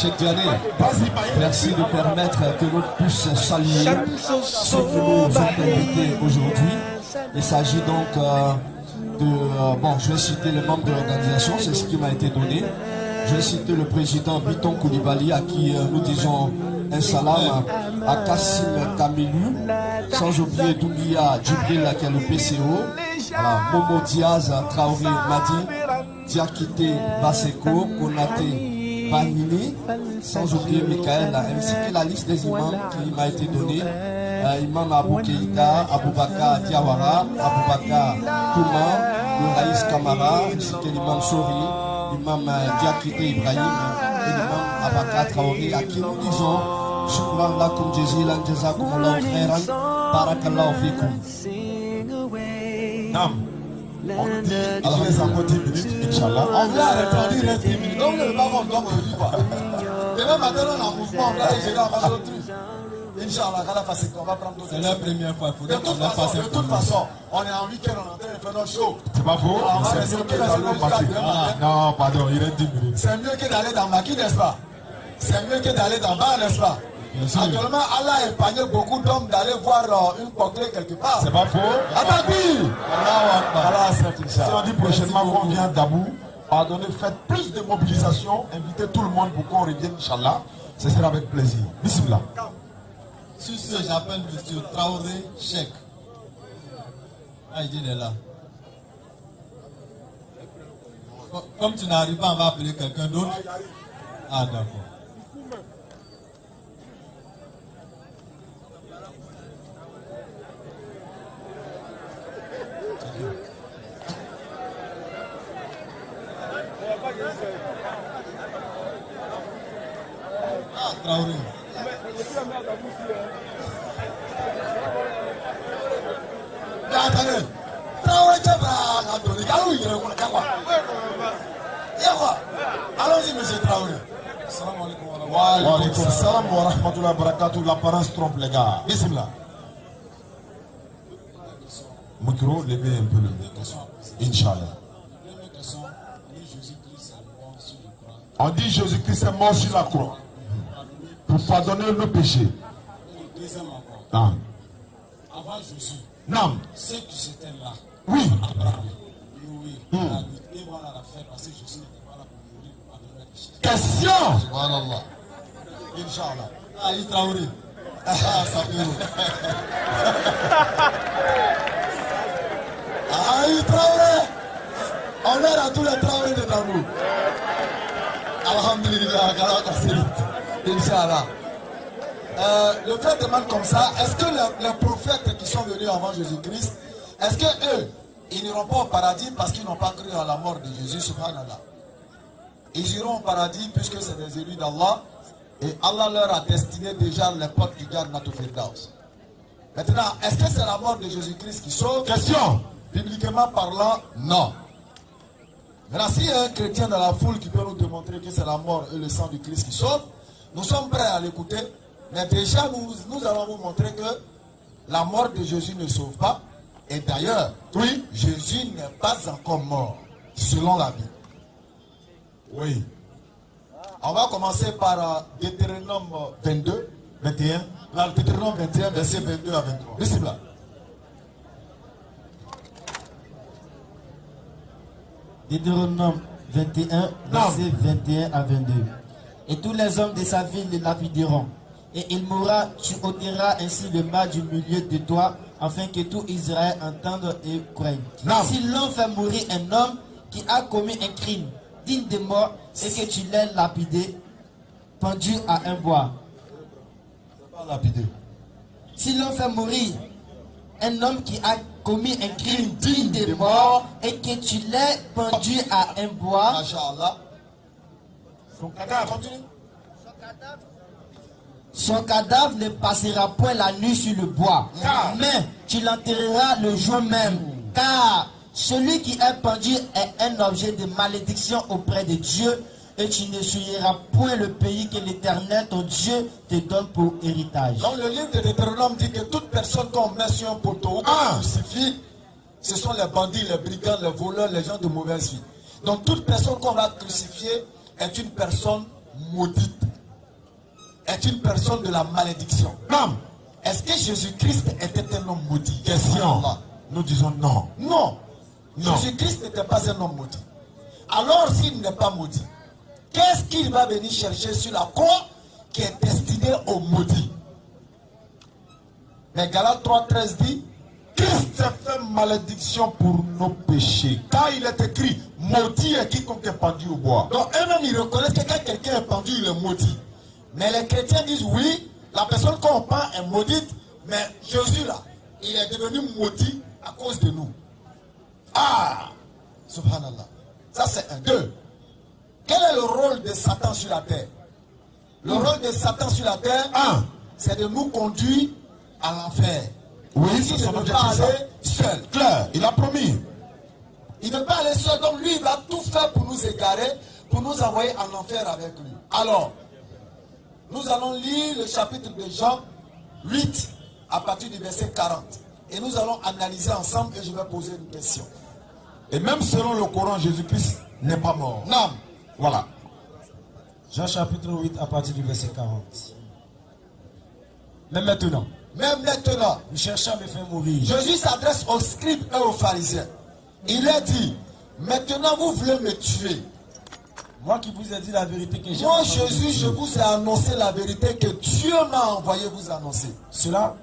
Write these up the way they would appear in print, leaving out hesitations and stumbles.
Cheikh Diané, merci de permettre que l'on puisse saluer ceux que nous avons invités aujourd'hui. Il s'agit donc bon, je vais citer les membres de l'organisation, c'est ce qui m'a été donné. Je vais citer le président Biton Koulibaly, à qui nous disons un salam, à Kassim Kamilou, sans oublier Doumbia Djibril, qui est le PCO, Momo Diaz, Traoré Madi, Diakité Baseko, Konate Bahini, sans oublier Michael, ainsi que la liste des imams qui m'a été donnée. Imam Abou Keïta, Aboubakar Diawara, Aboubakar Kouma, le Raïs Kamara, ainsi que l'imam Sori, l'imam Diakité Ibrahim et l'imam Abakar Traoré, à qui nous disons Shukran lakum jazilan jazakumullahu khairan, barakallahu fikum. Nam, on nous dit, il reste encore 10 minutes, Inch'Allah. On vient arrêter, on dit reste 10 minutes. Donc le baron, donc on dit quoi. Et même maintenant, on a un mouvement, on va aller dans d'autres trucs. Inch'Allah, on va prendre d'autres. C'est la première fois, il faudrait qu'on la fasse. De toute façon, on est en week-end, on est en train de faire notre show. C'est pas faux. C'est mieux que d'aller dans Maki. Non, pardon, il reste 10 minutes. C'est mieux que d'aller dans Maki, n'est-ce pas? C'est mieux que d'aller dans Bar, n'est-ce pas? Actuellement, Allah a épargné beaucoup d'hommes d'aller voir une contrée quelque part. C'est pas faux. Attaque-lui. Allah, si on dit prochainement qu'on vient d'Abou, pardonnez, faites plus de mobilisation, invitez tout le monde pour qu'on revienne, Inch'Allah. Ce sera avec plaisir. Bismillah. Sur ce, j'appelle M. Traoré Cheikh. Ah, il est là. Comme tu n'arrives pas, on va appeler quelqu'un d'autre. Ah, d'accord. Ah, Traoré. Attendez. Traoré, allons-y, monsieur Traoré. Wa alaykoum salam wa rahmatullahi wa barakatuh. L'apparence trompe les gars. Bismillah. Micro, levez un peu le micro. Inch'Allah. On dit Jésus-Christ est mort sur la croix pour pardonner nos péchés. Non. Avant Jésus, non. Ceux qui étaient là, oui. Abraham, Noé, et voilà la fête parce que Jésus n'était pas là pour mourir pour pardonner les péchés. Question. Subhanallah. Inch'Allah. Ah, il Traoré. Ah, ça fait. Ah, il Traoré. On est à tous les Traoré de Dabou. Alhamdulillah, Inch'Allah. Le fait demande comme ça, est-ce que les prophètes qui sont venus avant Jésus-Christ, est-ce que eux, ils n'iront pas au paradis parce qu'ils n'ont pas cru à la mort de Jésus, subhanallah? Ils iront au paradis puisque c'est des élus d'Allah et Allah leur a destiné déjà les portes du Jannat al-Firdaus. Maintenant, est-ce que c'est la mort de Jésus-Christ qui sauve? Question. Bibliquement parlant, non. Maintenant, s'il y a un chrétien dans la foule qui peut nous démontrer que c'est la mort et le sang du Christ qui sauve, nous sommes prêts à l'écouter. Mais déjà, nous allons vous montrer que la mort de Jésus ne sauve pas. Et d'ailleurs, oui, Jésus n'est pas encore mort, selon la Bible. Oui. On va commencer par Deutéronome 22, 21. Là, Deutéronome 21, verset 22 à 23. Bismillah. Deutéronome 21, verset 21 à 22. Et tous les hommes de sa ville le lapideront. Et il mourra, tu ôteras ainsi le mal du milieu de toi, afin que tout Israël entende et craigne. Si l'on fait mourir un homme qui a commis un crime digne de mort, et que tu l'aies lapidé, pendu à un bois. Lapidé. Si l'on fait mourir un homme qui a commis un crime digne de mort, et que tu l'aies pendu à un bois, Masha'Allah. Son cadavre, continue. Son cadavre ne passera point la nuit sur le bois, mais tu l'enterreras le jour même, car celui qui est pendu est un objet de malédiction auprès de Dieu, et tu ne souilleras point le pays que l'Éternel, ton Dieu, te donne pour héritage. Donc le livre de Deutéronome dit que toute personne qu'on met sur un poteau ou qu'on crucifie, ce sont les bandits, les brigands, les voleurs, les gens de mauvaise vie. Donc toute personne qu'on va crucifier est une personne maudite. est une personne de la malédiction. Non. Est-ce que Jésus-Christ était un homme maudit? Question. Nous disons non. Non. Non. Jésus-Christ n'était pas un homme maudit. Alors s'il n'est pas maudit, qu'est-ce qu'il va venir chercher sur la croix qui est destinée aux maudits? Mais Galates 3,13 dit, Christ a fait malédiction pour nos péchés. Car il est écrit, maudit est quiconque est pendu au bois. donc eux-mêmes ils reconnaissent que quand quelqu'un est pendu, il est maudit. Mais les chrétiens disent oui, la personne qu'on pend est maudite, mais Jésus là, il est devenu maudit à cause de nous. Ah, subhanallah. Ça c'est un. Deux. Quel est le rôle de Satan sur la terre? Le rôle de Satan sur la terre, c'est de nous conduire à l'enfer. Oui, il ne veut pas aller seul. Claire, il a promis. Il ne veut pas aller seul, donc lui il va tout faire pour nous égarer, pour nous envoyer en enfer avec lui. Alors, nous allons lire le chapitre de Jean 8 à partir du verset 40. Et nous allons analyser ensemble et je vais poser une question. Et même selon le Coran, Jésus-Christ n'est pas mort. Non. Voilà. Jean chapitre 8 à partir du verset 40. Même maintenant, vous cherchez à me faire mourir. Jésus s'adresse aux scribes et aux pharisiens. Il a dit, maintenant vous voulez me tuer. Moi qui vous ai dit la vérité que j'ai. Moi Jésus, je vous ai annoncé la vérité que Dieu m'a envoyé vous annoncer. Cela,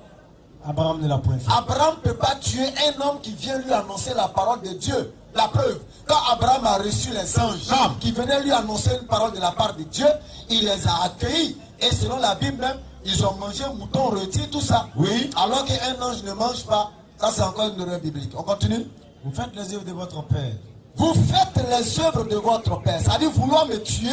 Abraham ne l'a point fait. Abraham ne peut pas tuer un homme qui vient lui annoncer la parole de Dieu. La preuve, quand Abraham a reçu les anges qui venaient lui annoncer une parole de la part de Dieu, il les a accueillis. Et selon la Bible même, ils ont mangé mouton rôti, tout ça. Oui. Alors qu'un ange ne mange pas, ça c'est encore une erreur biblique. On continue. Vous faites les œuvres de votre Père. Vous faites les œuvres de votre Père. C'est-à-dire vouloir me tuer,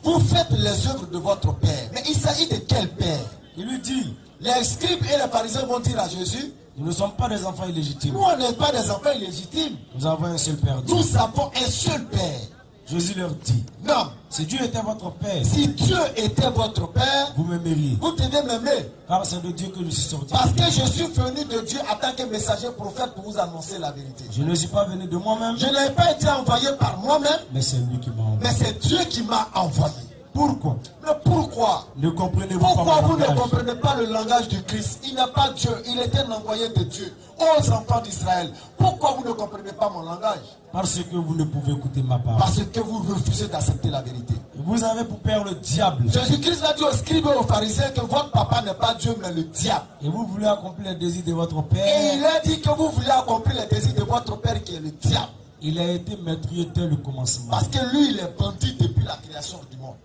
vous faites les œuvres de votre Père. Mais il s'agit de quel Père? Il lui dit, les scribes et les pharisiens vont dire à Jésus, nous ne sommes pas des enfants illégitimes. nous on n'est pas des enfants illégitimes. Nous avons un seul Père. Dieu. Nous avons un seul Père. Jésus leur dit, non. Si Dieu était votre Père, si Dieu était votre Père, vous m'aimeriez. Vous devez m'aimer. Car c'est de Dieu que je suis sorti. Parce que je suis venu de Dieu en tant que messager prophète pour vous annoncer la vérité. Je ne suis pas venu de moi-même. Je n'ai pas été envoyé par moi-même. Mais c'est lui qui m'a envoyé. Mais c'est Dieu qui m'a envoyé. Pourquoi? Mais pourquoi? Ne comprenez-vous Pourquoi pas vous ne comprenez pas le langage du Christ? Il n'a pas Dieu, il est un envoyé de Dieu aux enfants d'Israël. Pourquoi vous ne comprenez pas mon langage? Parce que vous ne pouvez écouter ma parole. Parce que vous refusez d'accepter la vérité. Vous avez pour père le diable. Jésus-Christ a dit aux scribes et aux pharisiens que votre papa n'est pas Dieu mais le diable. Et vous voulez accomplir les désirs de votre père. Et il a dit que vous voulez accomplir les désirs de votre père qui est le diable. Il a été meurtrier dès le commencement. Parce que lui, il est bandit depuis la création du monde.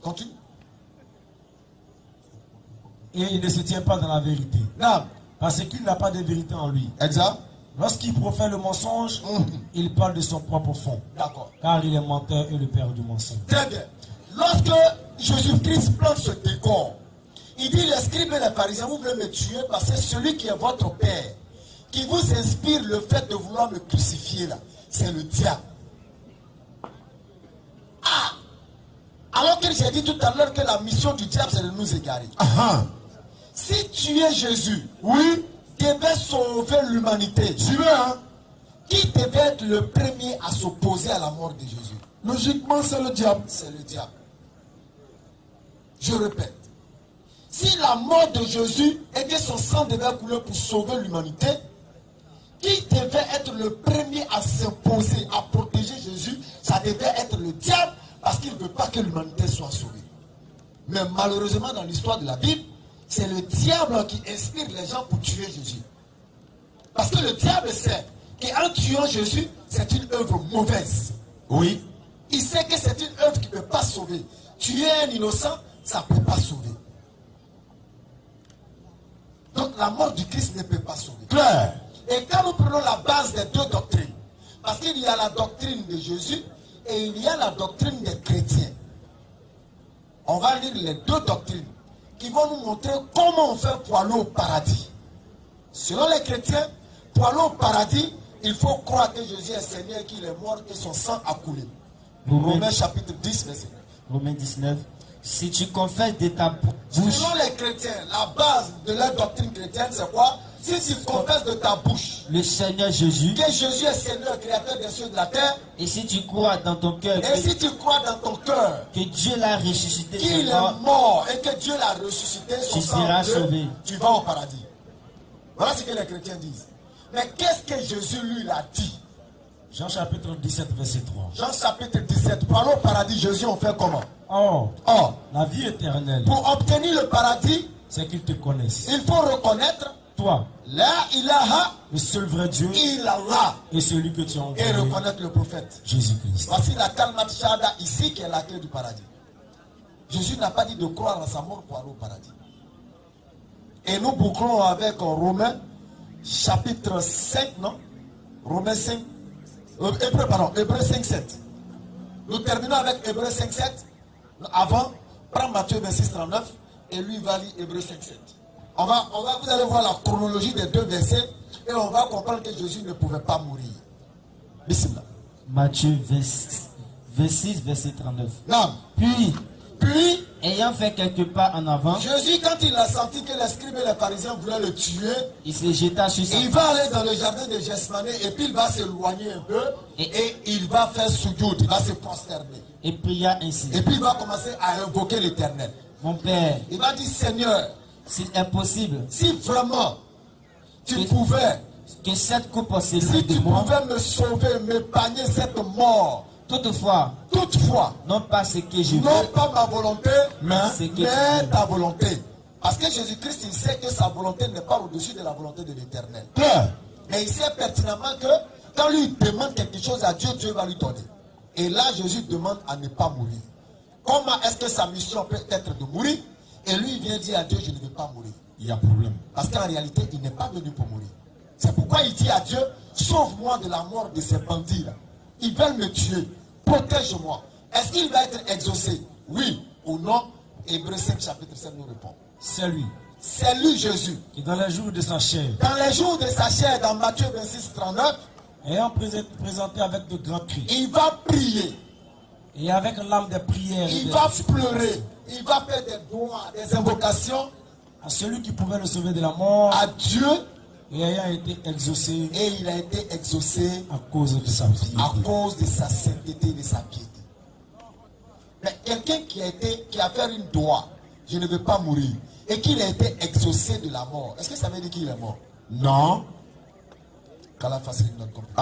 Continue. Et il ne se tient pas dans la vérité. Non. Parce qu'il n'a pas de vérité en lui. Exact. Lorsqu'il profère le mensonge, il parle de son propre fond. D'accord. Car il est menteur et le père du mensonge. Très bien. Lorsque Jésus-Christ plante ce décor, il dit les scribes et les pharisiens, vous voulez me tuer parce que celui qui est votre père, qui vous inspire le fait de vouloir me crucifier là, c'est le diable. Ah! Alors que j'ai dit tout à l'heure que la mission du diable c'est de nous égarer. Si tu es Jésus, oui, devait sauver l'humanité. Qui devait être le premier à s'opposer à la mort de Jésus? Logiquement, c'est le diable. C'est le diable. Je répète. Si la mort de Jésus et que son sang devait couler pour sauver l'humanité, qui devait être le premier à s'imposer, à protéger Jésus, ça devait être le diable parce qu'il ne veut pas que l'humanité soit sauvée. Mais malheureusement, dans l'histoire de la Bible, c'est le diable qui inspire les gens pour tuer Jésus. Parce que le diable sait qu'en tuant Jésus, c'est une œuvre mauvaise. Oui. Il sait que c'est une œuvre qui ne peut pas sauver. Tuer un innocent, ça ne peut pas sauver. Donc la mort du Christ ne peut pas sauver. Claire. Et quand nous prenons la base des deux doctrines, parce qu'il y a la doctrine de Jésus et il y a la doctrine des chrétiens. On va lire les deux doctrines qui vont nous montrer comment on fait pour aller au paradis. Selon les chrétiens, pour aller au paradis, il faut croire que Jésus est Seigneur, qu'il est mort et son sang a coulé. Romains chapitre 10, verset 9. Romains 19. Si tu confesses de ta bouche. Selon les chrétiens, la base de leur doctrine chrétienne, c'est quoi? Si tu confesses de ta bouche le Seigneur Jésus, que Jésus est Seigneur, créateur des cieux et de la terre, et si tu crois dans ton cœur et si tu crois dans ton cœur que Dieu l'a ressuscité, qu'il est mort et que Dieu l'a ressuscité, tu seras sauvé. Tu vas au paradis. Voilà ce que les chrétiens disent. Mais qu'est-ce que Jésus lui a dit? Jean chapitre 17, verset 3. Jean chapitre 17. Pour aller au paradis, Jésus on fait comment? Or, Or, la vie éternelle, pour obtenir le paradis, c'est qu'ils te connaissent. il faut reconnaître Toi, la ilaha le seul vrai Dieu, illallah et celui que tu as et envoyé, reconnaître le prophète. Jésus-Christ. Voici la Kalmat Shahada ici qui est la clé du paradis. Jésus n'a pas dit de croire à sa mort pour aller au paradis. Et nous bouclons avec Romains chapitre 5, non? Romains 5, Hébreux 5, 7. Nous terminons avec Hébreux 5, 7. Avant, prends Matthieu 26, 39 et lui va lire Hébreux 5, 7. Vous allez voir la chronologie des deux versets et on va comprendre que Jésus ne pouvait pas mourir. Bismillah. Matthieu 26, verset 39. Non. Puis, ayant fait quelques pas en avant, Jésus, quand il a senti que les scribes et les pharisiens voulaient le tuer, il se jeta sur sa il va aller dans le jardin de Gethsemane et puis il va s'éloigner un peu et il va faire soujoud, il va se prosterner. et pria ainsi. Et puis il va commencer à invoquer l'Éternel. Mon Père, Il va dire, Seigneur, s'il est possible si vraiment tu pouvais, que cette coupe se si livre de tu moi, pouvais me sauver, m'épargner cette mort, toutefois, non pas ce que je veux, pas ma volonté, mais ce que tu veux. ta volonté. Parce que Jésus-Christ, il sait que sa volonté n'est pas au-dessus de la volonté de l'Éternel. Mais il sait pertinemment que quand lui demande quelque chose à Dieu, Dieu va lui donner. Et là, Jésus demande à ne pas mourir. Comment est-ce que sa mission peut être de mourir? Et lui, il vient dire à Dieu, je ne veux pas mourir. Il y a problème. Parce qu'en réalité, il n'est pas venu pour mourir. C'est pourquoi il dit à Dieu, sauve-moi de la mort de ces bandits-là. Ils veulent me tuer. Protège-moi. Est-ce qu'il va être exaucé? Oui ou non? Hébreux 5, chapitre 7 nous répond. C'est lui C'est lui, Jésus. qui, dans les jours de sa chair, Dans les jours de sa chair, dans Matthieu 26, 39, ayant présenté avec de grands cris, il va prier. et avec l'âme des prières, et Il des va supplications, pleurer. Il va faire des doigts, des invocations à celui qui pouvait le sauver de la mort, à Dieu. et ayant été exaucé Et il a été exaucé à cause de sa vie. à cause de sa sainteté et de sa piété. Mais quelqu'un qui a fait une doigt, je ne veux pas mourir, et qu'il a été exaucé de la mort, est-ce que ça veut dire qu'il est mort? Non. Qu'Allah fasse une note complète.